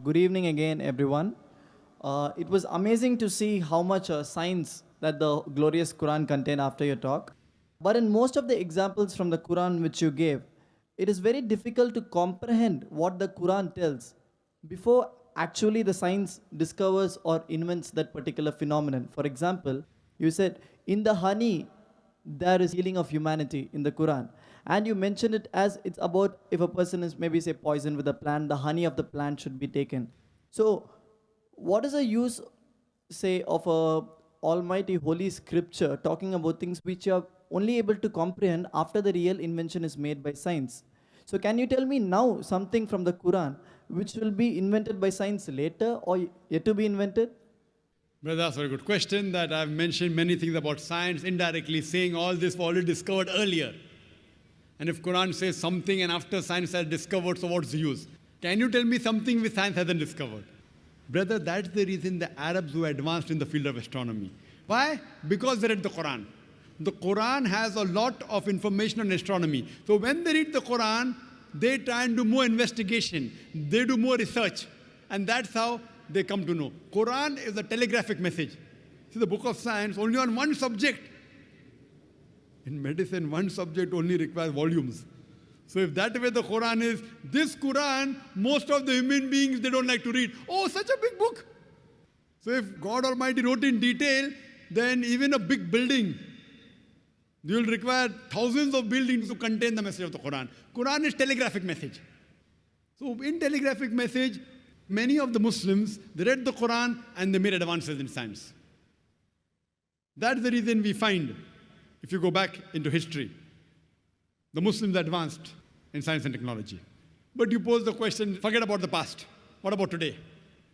Good evening again, everyone. It was amazing to see how much science that the glorious Quran contained after your talk. But in most of the examples from the Quran which you gave, it is very difficult to comprehend what the Quran tells before actually the science discovers or invents that particular phenomenon. For example, you said, in the honey, there is healing of humanity in the Quran. And you mentioned it as it's about if a person is maybe say poisoned with a plant, the honey of the plant should be taken. So, what is the use, say, of a almighty holy scripture talking about things which you are only able to comprehend after the real invention is made by science? So, can you tell me now something from the Quran which will be invented by science later or yet to be invented? Brother, that's a very good question. That I've mentioned many things about science, indirectly saying all this was already discovered earlier. And if Quran says something and after science has discovered, so what's the use? Can you tell me something which science hasn't discovered? Brother, that's the reason the Arabs were advanced in the field of astronomy. Why? Because they read the Quran. The Quran has a lot of information on astronomy. So when they read the Quran, they try and do more investigation. They do more research. And that's how they come to know. Quran is a telegraphic message. See, the book of science only on one subject. In medicine, one subject only requires volumes. So if that way the Quran is, this Quran, most of the human beings, they don't like to read. Oh, such a big book. So if God Almighty wrote in detail, then even a big building, you will require thousands of buildings to contain the message of the Quran. Quran is telegraphic message. So in telegraphic message, many of the Muslims, they read the Quran and they made advances in science. That's the reason we find, if you go back into history, the Muslims advanced in science and technology. But you pose the question, forget about the past. What about today?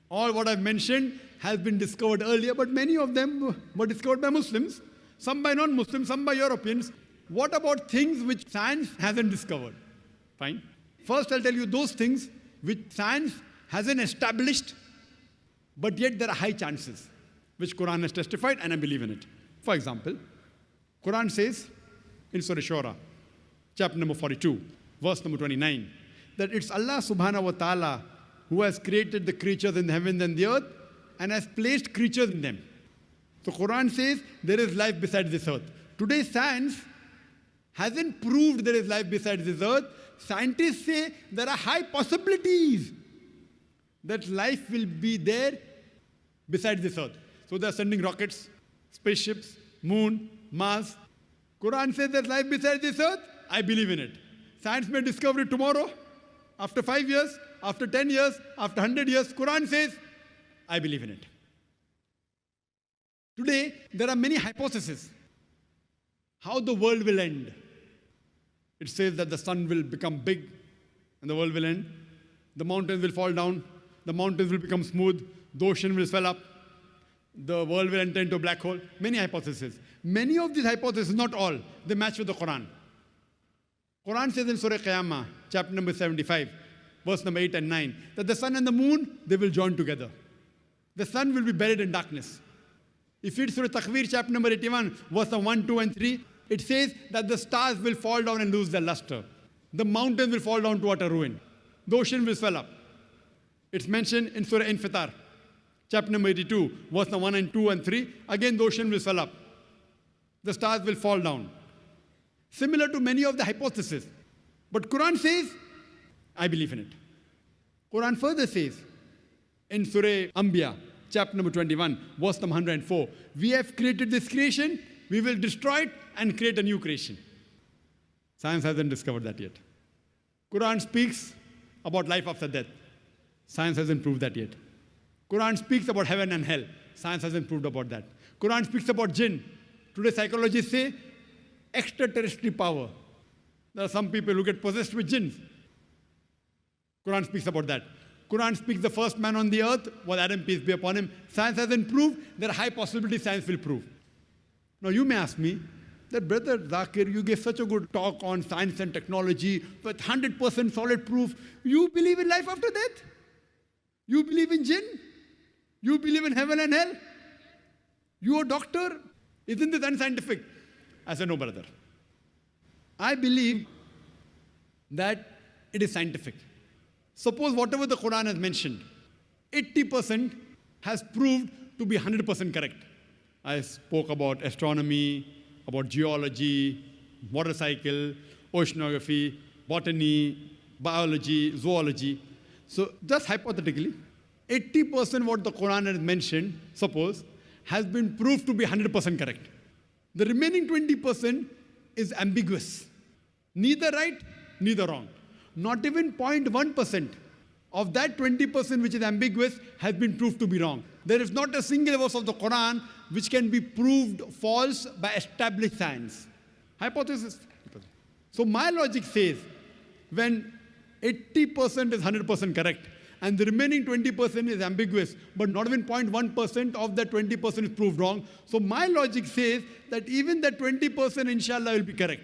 All what I've mentioned has been discovered earlier, but many of them were discovered by Muslims, some by non-Muslims, some by Europeans. What about things which science hasn't discovered? Fine. First, I'll tell you those things which science hasn't established, but yet there are high chances, which Quran has testified, and I believe in it. For example, Quran says in Surah Shura, chapter number 42, verse number 29, that it's Allah subhanahu wa ta'ala who has created the creatures in the heavens and the earth and has placed creatures in them. So Quran says there is life besides this earth. Today science hasn't proved there is life besides this earth. Scientists say there are high possibilities that life will be there besides this earth. So they are sending rockets, spaceships, moon, Mars. Quran says there's life besides this earth. I believe in it. Science may discover it tomorrow, after 5 years, after 10 years, after 100 years. Quran says, I believe in it. Today, there are many hypotheses how the world will end. It says that the sun will become big and the world will end. The mountains will fall down. The mountains will become smooth. The ocean will swell up. The world will enter into a black hole. Many hypotheses. Many of these hypotheses, not all, they match with the Quran. Quran says in Surah Qiyamah, chapter number 75, verse number 8 and 9, that the sun and the moon, they will join together. The sun will be buried in darkness. If you read Surah Takwir, chapter number 81, verse 1, 2 and 3, it says that the stars will fall down and lose their luster. The mountains will fall down to utter ruin. The ocean will swell up. It's mentioned in Surah Infitar, chapter number 82, verse number 1 and 2 and 3. Again, the ocean will swell up. The stars will fall down. Similar to many of the hypotheses. But Quran says, I believe in it. Quran further says, in Surah Anbiya, chapter number 21, verse number 104, we have created this creation, we will destroy it and create a new creation. Science hasn't discovered that yet. Quran speaks about life after death. Science hasn't proved that yet. Quran speaks about heaven and hell. Science hasn't proved about that. Quran speaks about jinn. Today psychologists say extraterrestrial power. There are some people who get possessed with jinns. Quran speaks about that. Quran speaks the first man on the earth was Adam, peace be upon him. Science hasn't proved. There are high possibilities science will prove. Now you may ask me, that brother Zakir, you gave such a good talk on science and technology with 100% solid proof. You believe in life after death? You believe in jinn? You believe in heaven and hell? You a doctor? Isn't this unscientific? I said, no, brother. I believe that it is scientific. Suppose whatever the Quran has mentioned, 80% has proved to be 100% correct. I spoke about astronomy, about geology, water cycle, oceanography, botany, biology, zoology. So just hypothetically, 80% what the Quran has mentioned, suppose, has been proved to be 100% correct. The remaining 20% is ambiguous. Neither right, neither wrong. Not even 0.1% of that 20% which is ambiguous has been proved to be wrong. There is not a single verse of the Quran which can be proved false by established science. Hypothesis. So my logic says when 80% is 100% correct and the remaining 20% is ambiguous, but not even 0.1% of that 20% is proved wrong. So my logic says that even that 20% inshallah will be correct.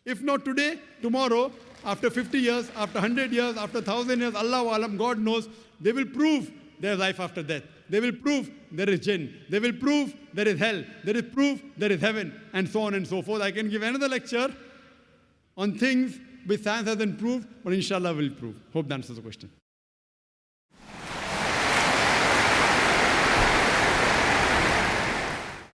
If not today, tomorrow, after 50 years, after 100 years, after 1,000 years, Allahu Alam, God knows, they will prove there is life after death. They will prove there is jinn. They will prove there is hell. There is proof there is heaven, and so on and so forth. I can give another lecture on things which science hasn't proved, but inshallah will prove. Hope that answers the question.